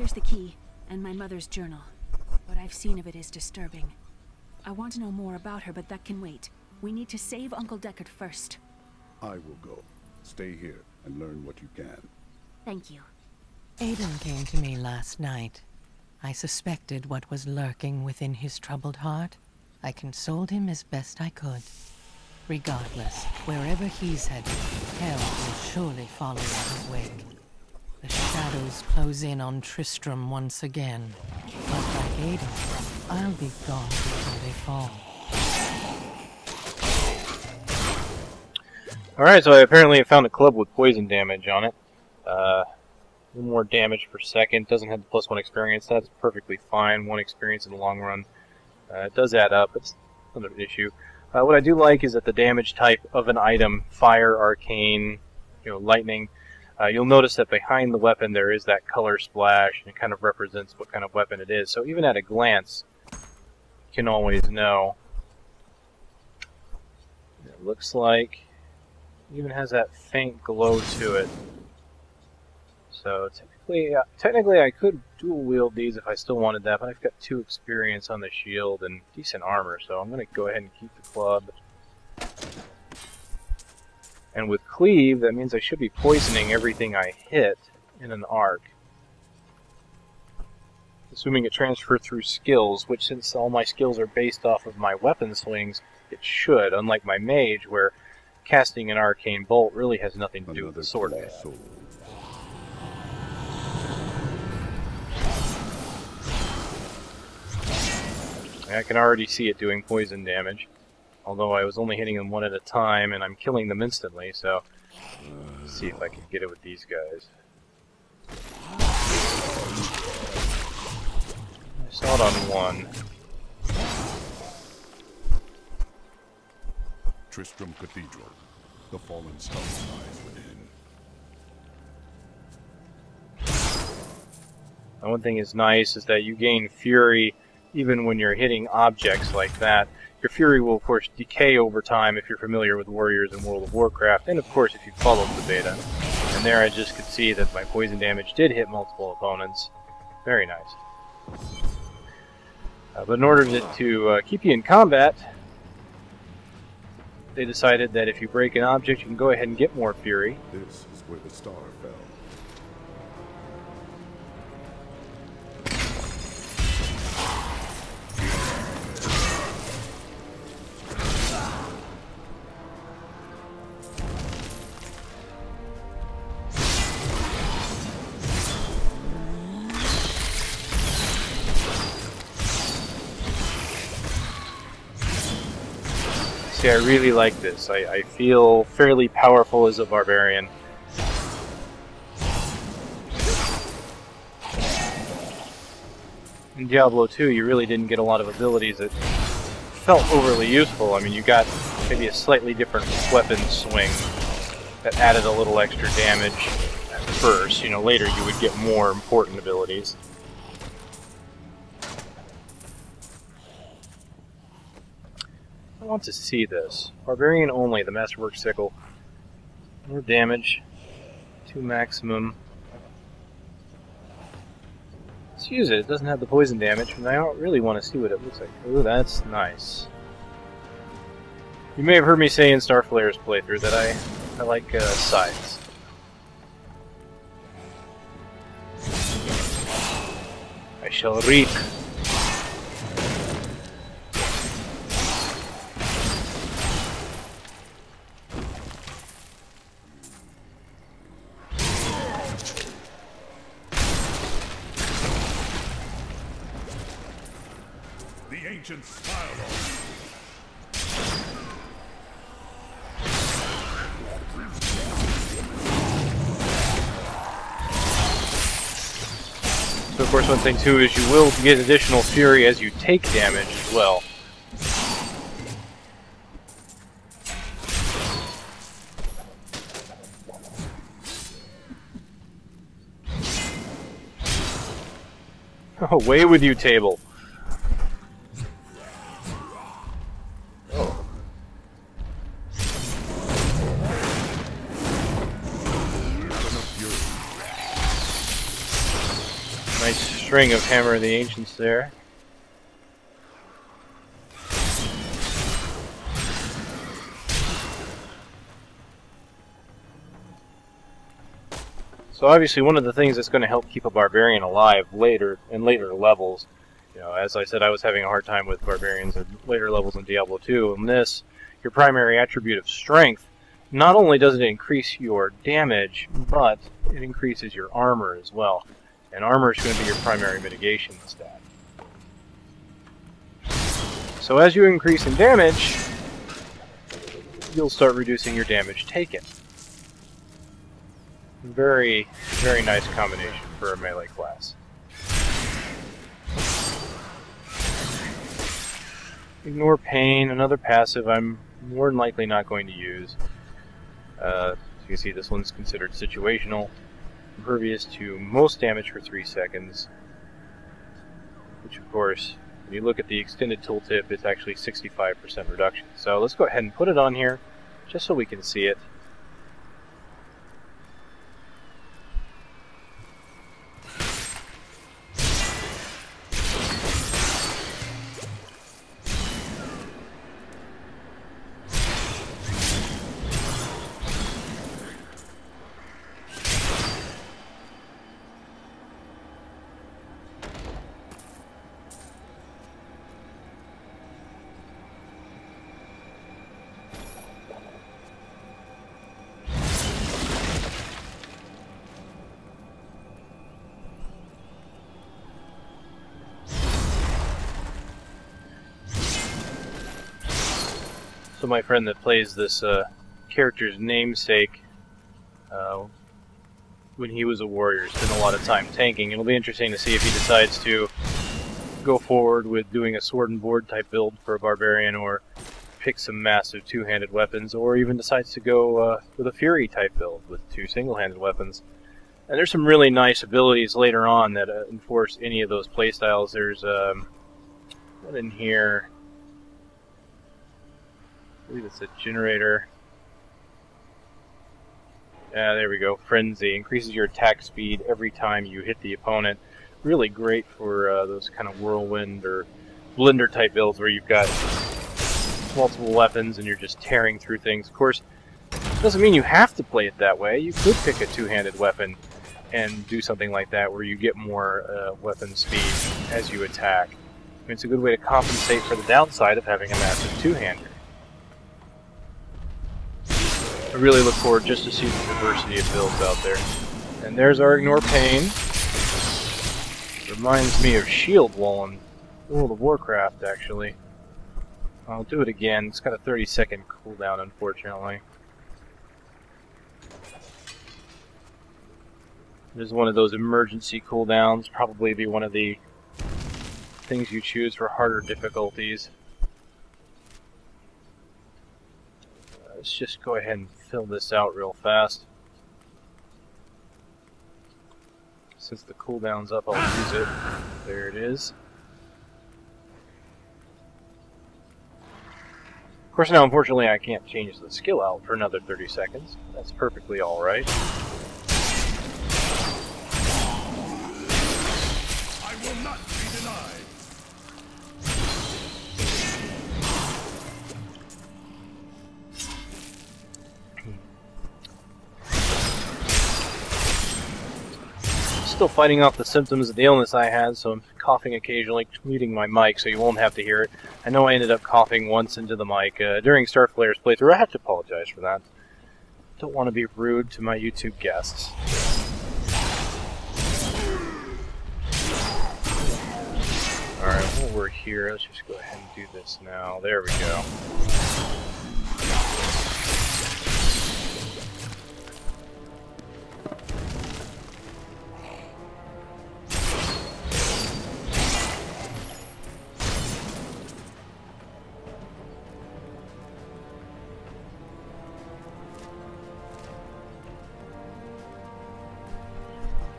Here's the key, and my mother's journal. What I've seen of it is disturbing. I want to know more about her, but that can wait. We need to save Uncle Deckard first. I will go. Stay here and learn what you can. Thank you. Aiden came to me last night. I suspected what was lurking within his troubled heart. I consoled him as best I could. Regardless, wherever he's headed, hell will surely follow in his wake. The shadows close in on Tristram once again. But like Aiden, I'll be gone before they fall. Alright, so I apparently found a club with poison damage on it. A little more damage per second. Doesn't have the +1 experience. That's perfectly fine. 1 experience in the long run. It does add up. It's another issue. What I do like is that the damage type of an item, fire, arcane, lightning, you'll notice that behind the weapon there is that color splash, and it kind of represents what kind of weapon it is. So even at a glance, you can always know. It looks like it even has that faint glow to it. So technically I could dual wield these if I still wanted that, but I've got 2 experience on the shield and decent armor, so I'm going to go ahead and keep the club. And with cleave, that means I should be poisoning everything I hit in an arc. Assuming it transfers through skills, which since all my skills are based off of my weapon swings, it should, unlike my mage, where casting an arcane bolt really has nothing to do with the sword I have. I can already see it doing poison damage, although I was only hitting them 1 at a time, and I'm killing them instantly, so let's see if I can get it with these guys. I saw it on 1. Tristram Cathedral. The fallen star lies within. And one thing is nice is that you gain fury even when you're hitting objects like that. Your fury will, of course, decay over time if you're familiar with warriors in World of Warcraft, and of course if you followed the beta. And there I just could see that my poison damage did hit multiple opponents. Very nice. But in order to keep you in combat, they decided that if you break an object, you can go ahead and get more fury. This is where the star fell. See, I really like this. I feel fairly powerful as a barbarian. In Diablo 2, you really didn't get a lot of abilities that felt overly useful. I mean, you got maybe a slightly different weapon swing that added a little extra damage at first. Later you would get more important abilities. I want to see this. Barbarian only, the Masterwork Sickle. More damage. 2 maximum. Let's use it. It doesn't have the poison damage, and I don't really want to see what it looks like. Ooh, that's nice. You may have heard me say in Starflare's playthrough that I like scythes. I shall reap. The ancient smiled on you. So of course one thing too is you will get additional fury as you take damage as well. Away with you, table. Nice string of Hammer of the Ancients there. So obviously one of the things that's going to help keep a Barbarian alive later in later levels, you know, as I said, I was having a hard time with Barbarians at later levels in Diablo 2. In this, your primary attribute of Strength, not only does it increase your damage, but it increases your armor as well. And armor is going to be your primary mitigation stat. So as you increase in damage, you'll start reducing your damage taken. Very, very nice combination for a melee class. Ignore Pain, another passive I'm more than likely not going to use. As you can see, this one's considered situational. Impervious to most damage for 3 seconds. Which, of course, when you look at the extended tooltip, it's actually 65% reduction. So let's go ahead and put it on here, just so we can see it. So my friend that plays this character's namesake, when he was a warrior, spent a lot of time tanking. It'll be interesting to see if he decides to go forward with doing a sword and board type build for a Barbarian, or pick some massive two-handed weapons, or even decides to go with a Fury type build with 2 single-handed weapons. And there's some really nice abilities later on that enforce any of those playstyles. There's one in here. I believe it's a generator. Yeah, there we go. Frenzy. Increases your attack speed every time you hit the opponent. Really great for those kind of whirlwind or blender type builds where you've got multiple weapons and you're just tearing through things. Of course, it doesn't mean you have to play it that way. You could pick a two-handed weapon and do something like that where you get more weapon speed as you attack. I mean, it's a good way to compensate for the downside of having a massive two-hander. I really look forward just to see the diversity of builds out there. And there's our Ignore Pain. Reminds me of Shield Wall in World of Warcraft, actually. I'll do it again. It's got a 30-second cooldown, unfortunately. There's one of those emergency cooldowns. Probably be one of the things you choose for harder difficulties. Let's just go ahead and fill this out real fast. Since the cooldown's up, I'll use it. There it is. Of course, now, unfortunately, I can't change the skill out for another 30 seconds. That's perfectly alright. I will not be denied. Still fighting off the symptoms of the illness I had, so I'm coughing occasionally, muting my mic so you won't have to hear it. I know I ended up coughing once into the mic during Starflare's playthrough. I have to apologize for that. Don't want to be rude to my YouTube guests. Alright, while we're here, let's just go ahead and do this now. There we go.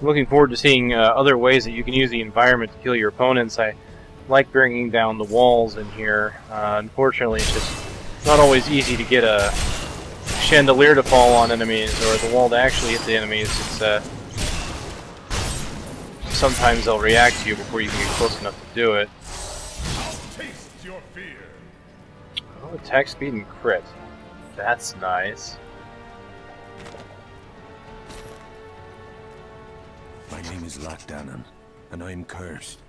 I'm looking forward to seeing other ways that you can use the environment to kill your opponents. I like bringing down the walls in here. Unfortunately, it's just not always easy to get a chandelier to fall on enemies or the wall to actually hit the enemies. It's sometimes they'll react to you before you can get close enough to do it. I'll taste your fear. Oh, attack speed and crit. That's nice. My name is Lochdanon, and I'm cursed.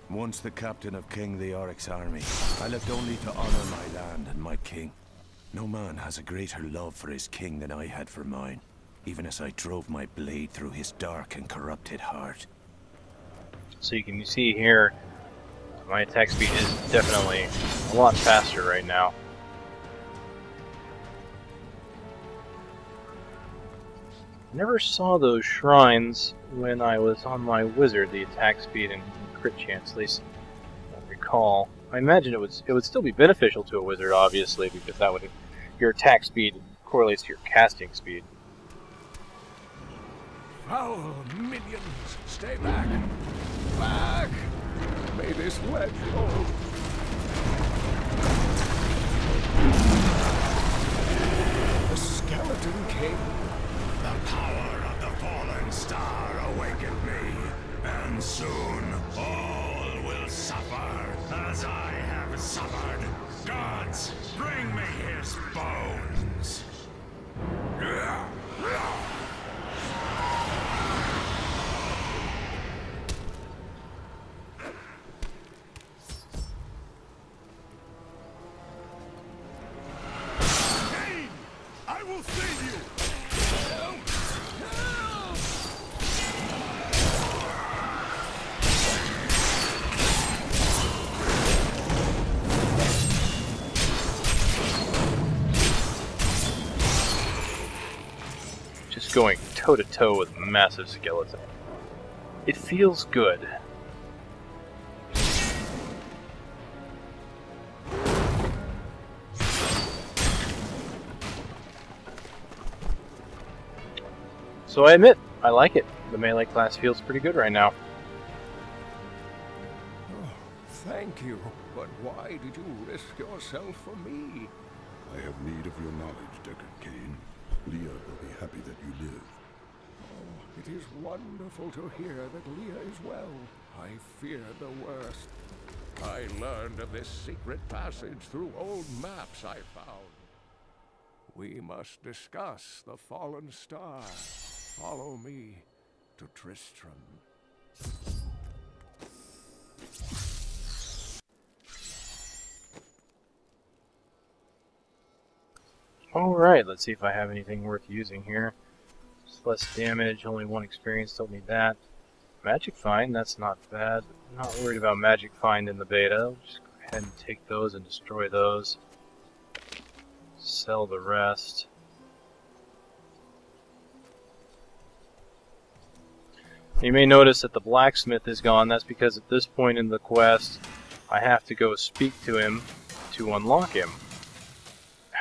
Once the captain of King ADRIA'S army, I lived only to honor my land and my king. No man has a greater love for his king than I had for mine, even as I drove my blade through his dark and corrupted heart. So you can see here, my attack speed is definitely a lot faster right now. Never saw those shrines when I was on my wizard, the attack speed and crit chance, at least I recall. I imagine it would still be beneficial to a wizard, obviously, because that would, your attack speed correlates to your casting speed. Foul minions, stay back! Back! May this ledge hold. The Skeleton King. The power of the fallen star awakened me, and soon all will suffer as I have suffered. Gods, bring me his bones. Cain! I will save you! Just going toe-to-toe with a massive skeleton. It feels good. So I admit, I like it. The melee class feels pretty good right now. Oh, thank you. But why did you risk yourself for me? I have need of your knowledge, Deckard Cain. Leah will be happy that you live. Oh, it is wonderful to hear that Leah is well. I feared the worst. I learned of this secret passage through old maps I found. We must discuss the fallen star. Follow me to Tristram. Alright, let's see if I have anything worth using here. Just less damage, only 1 experience, don't need that. Magic Find, that's not bad. I'm not worried about Magic Find in the beta. I'll just go ahead and take those and destroy those. Sell the rest. You may notice that the blacksmith is gone. That's because at this point in the quest, I have to go speak to him to unlock him.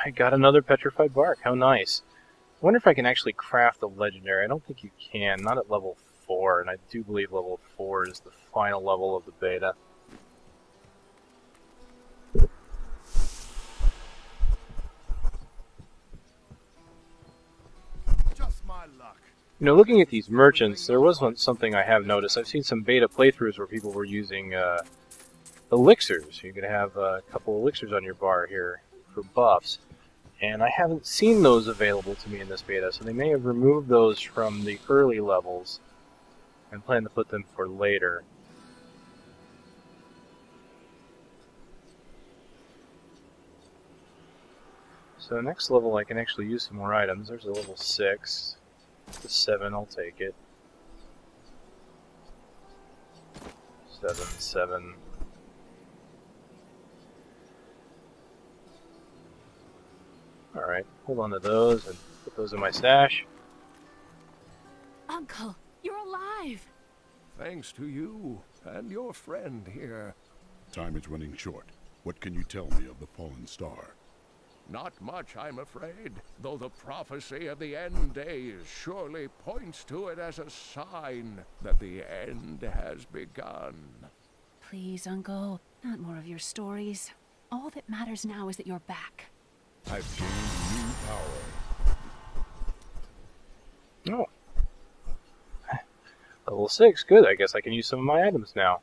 I got another petrified bark. How nice. I wonder if I can actually craft a legendary. I don't think you can. Not at level 4, and I do believe level 4 is the final level of the beta. Just my luck. You know, looking at these merchants, there was something I have noticed. I've seen some beta playthroughs where people were using elixirs. You could have a couple elixirs on your bar here for buffs. And I haven't seen those available to me in this beta, so they may have removed those from the early levels and plan to put them for later. So next level I can actually use some more items. There's a level 6. The 7, I'll take it. 7, 7. Alright, hold on to those and put those in my stash. Uncle, you're alive! Thanks to you and your friend here. Time is running short. What can you tell me of the fallen star? Not much, I'm afraid, though the prophecy of the end days surely points to it as a sign that the end has begun. Please, Uncle, not more of your stories. All that matters now is that you're back. I've gained new power. Oh. Level 6, good. I guess I can use some of my items now.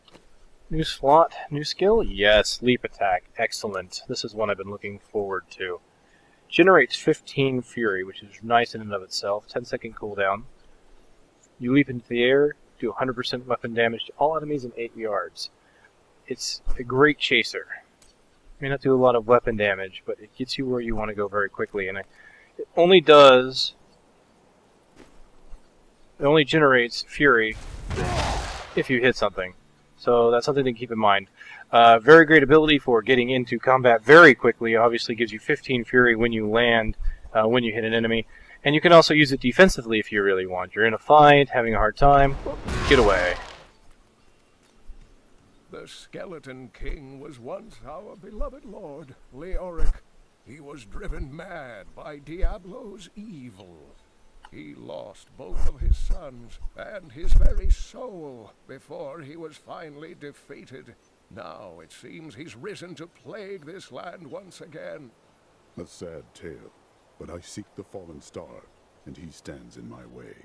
New slot, new skill? Yes, leap attack. Excellent. This is one I've been looking forward to. Generates 15 fury, which is nice in and of itself. 10-second cooldown. You leap into the air, do 100% weapon damage to all enemies in 8 yards. It's a great chaser. May not do a lot of weapon damage, but it gets you where you want to go very quickly. And it only generates fury if you hit something. So that's something to keep in mind. Very great ability for getting into combat very quickly. Obviously gives you 15 fury when you land, when you hit an enemy. And you can also use it defensively if you really want. You're in a fight, having a hard time, get away. The Skeleton King was once our beloved lord, Leoric. He was driven mad by Diablo's evil. He lost both of his sons and his very soul before he was finally defeated. Now it seems he's risen to plague this land once again. A sad tale, but I seek the fallen star, and he stands in my way.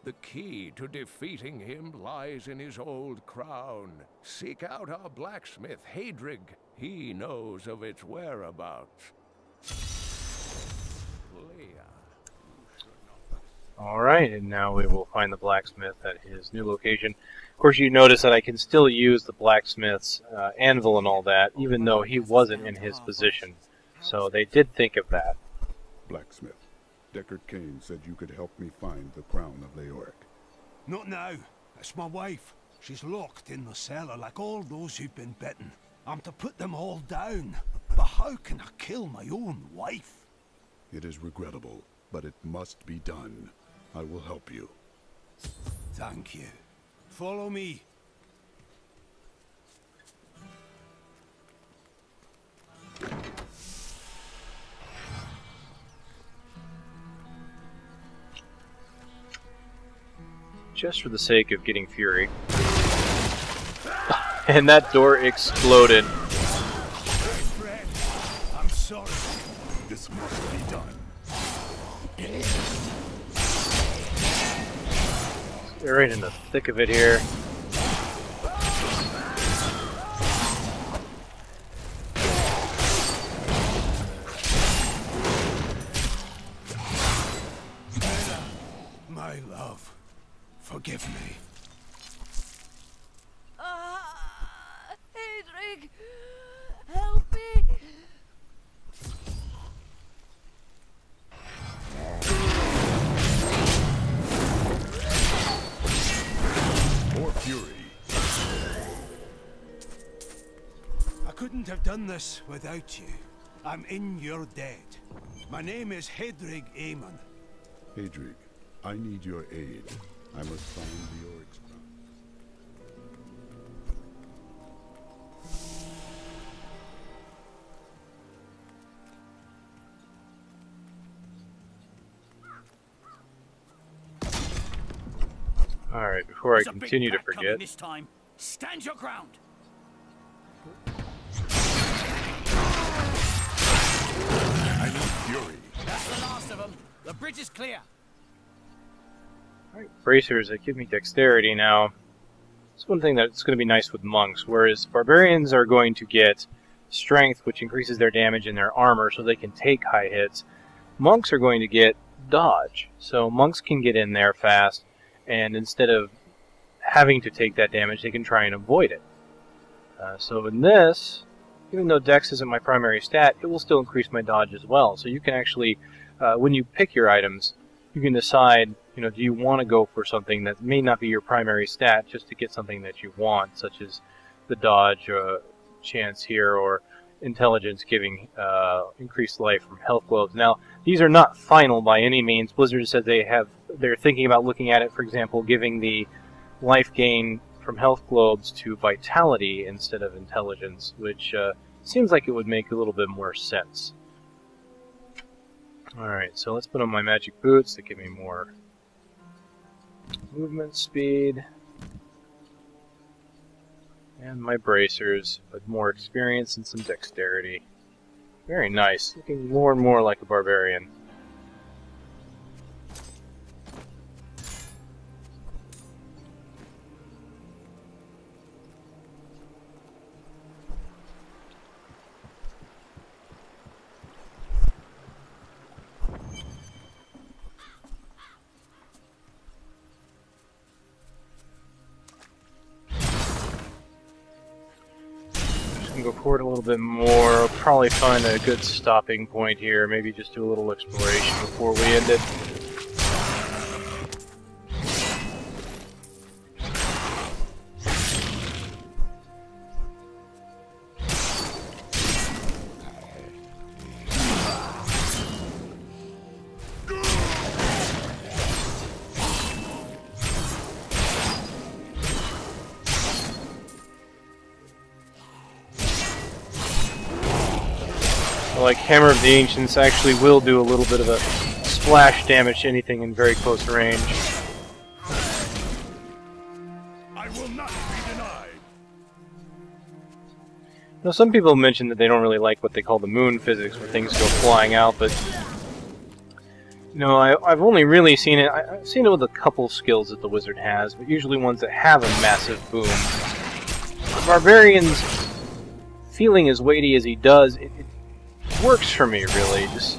The key to defeating him lies in his old crown. Seek out our blacksmith, Hadrig. He knows of its whereabouts. Alright, and now we will find the blacksmith at his new location. Of course, you notice that I can still use the blacksmith's anvil and all that, even though he wasn't in his position. So they did think of that. Blacksmith, Deckard Cain said you could help me find the crown of Leoric. Not now. It's my wife. She's locked in the cellar like all those who've been bitten. I'm to put them all down. But how can I kill my own wife? It is regrettable, but it must be done. I will help you. Thank you. Follow me. Just for the sake of getting fury. And that door exploded. Friend, I'm sorry. This must be done. Get right in the thick of it here. My love, forgive me. Hadrig, help me. More fury. I couldn't have done this without you. I'm in your debt. My name is Hadrig Aemon. Hadrig, I need your aid. I must find Leoric's crown. Alright, before I continue to forget. This time. Stand your ground. I need fury. That's the last of them. The bridge is clear. Alright, bracers that give me dexterity now. It's one thing that's going to be nice with monks, whereas barbarians are going to get strength, which increases their damage and their armor so they can take high hits. Monks are going to get dodge, so monks can get in there fast, and instead of having to take that damage, they can try and avoid it. So in this, even though dex isn't my primary stat, it will still increase my dodge as well. So you can actually, when you pick your items, you can decide, you know, do you want to go for something that may not be your primary stat just to get something that you want, such as the dodge chance here, or intelligence giving increased life from health globes. Now, these are not final by any means. Blizzard said they're thinking about looking at it, for example, giving the life gain from health globes to vitality instead of intelligence, which seems like it would make a little bit more sense. Alright, so let's put on my magic boots to give me more movement speed. And my bracers with more experience and some dexterity. Very nice. Looking more and more like a barbarian. can go forward a little bit more. I'll probably find a good stopping point here. Maybe just do a little exploration before we end it. Like Hammer of the Ancients actually will do a little bit of a splash damage to anything in very close range. I will not be denied. Now, some people mention that they don't really like what they call the moon physics, where things go flying out, but no, I've only really seen it. I've seen it with a couple skills that the wizard has, but usually ones that have a massive boom. The Barbarian's feeling as weighty as he does, it works for me, really. Just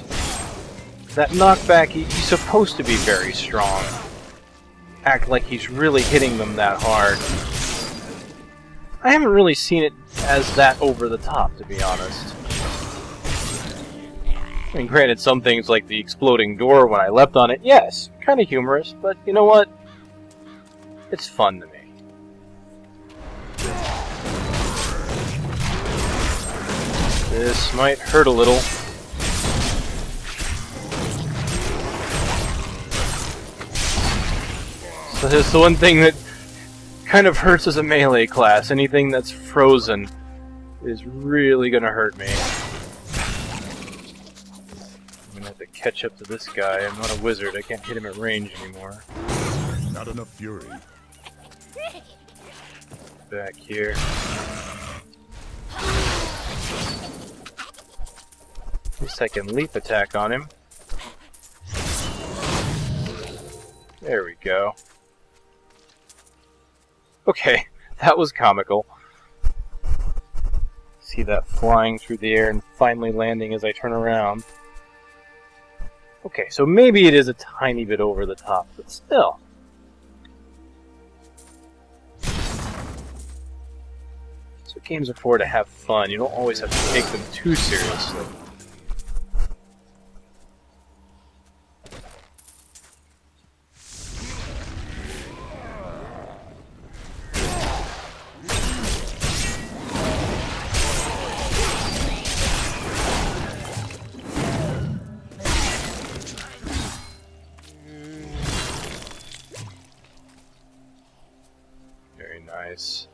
that knockback, he's supposed to be very strong. Act like he's really hitting them that hard. I haven't really seen it as that over the top, to be honest. I mean, granted, some things like the exploding door when I leapt on it, yes, kind of humorous, but you know what? It's fun to me. This might hurt a little. So that's the one thing that kind of hurts as a melee class. Anything that's frozen is really gonna hurt me. I'm gonna have to catch up to this guy. I'm not a wizard. I can't hit him at range anymore. Not enough fury. Back here. At least I can leap attack on him. There we go. Okay, that was comical. See that flying through the air and finally landing as I turn around. Okay, so maybe it is a tiny bit over the top, but still. That's what games are for, to have fun. You don't always have to take them too seriously. Very nice.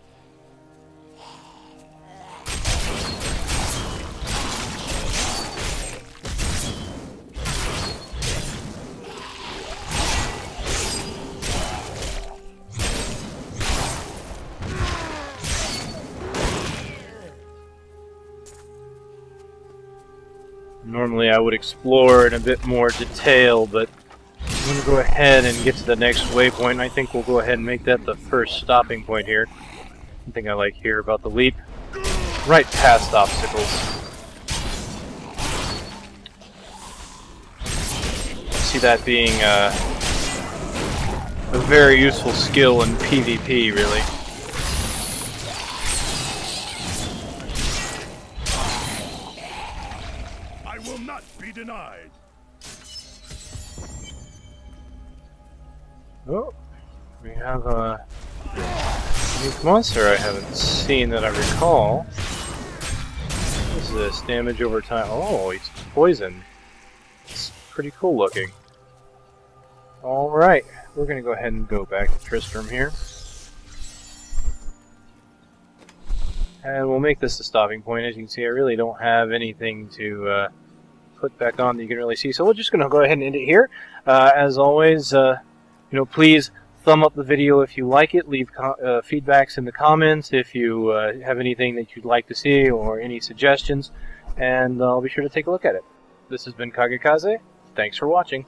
Normally I would explore in a bit more detail, but I'm going to go ahead and get to the next waypoint. I think we'll go ahead and make that the first stopping point here. One thing I like here about the leap, right past obstacles. See that being a very useful skill in PvP, really. I will not be denied. Oh, we have a unique monster I haven't seen that I recall. What's this? Damage over time. Oh, he's poisoned. It's pretty cool looking. Alright, we're going to go ahead and go back to Tristram here. And we'll make this the stopping point. As you can see, I really don't have anything to put back on that you can really see. So we're just going to go ahead and end it here. As always, please thumb up the video if you like it. Leave feedbacks in the comments if you have anything that you'd like to see or any suggestions. And I'll be sure to take a look at it. This has been Kagekaze. Thanks for watching.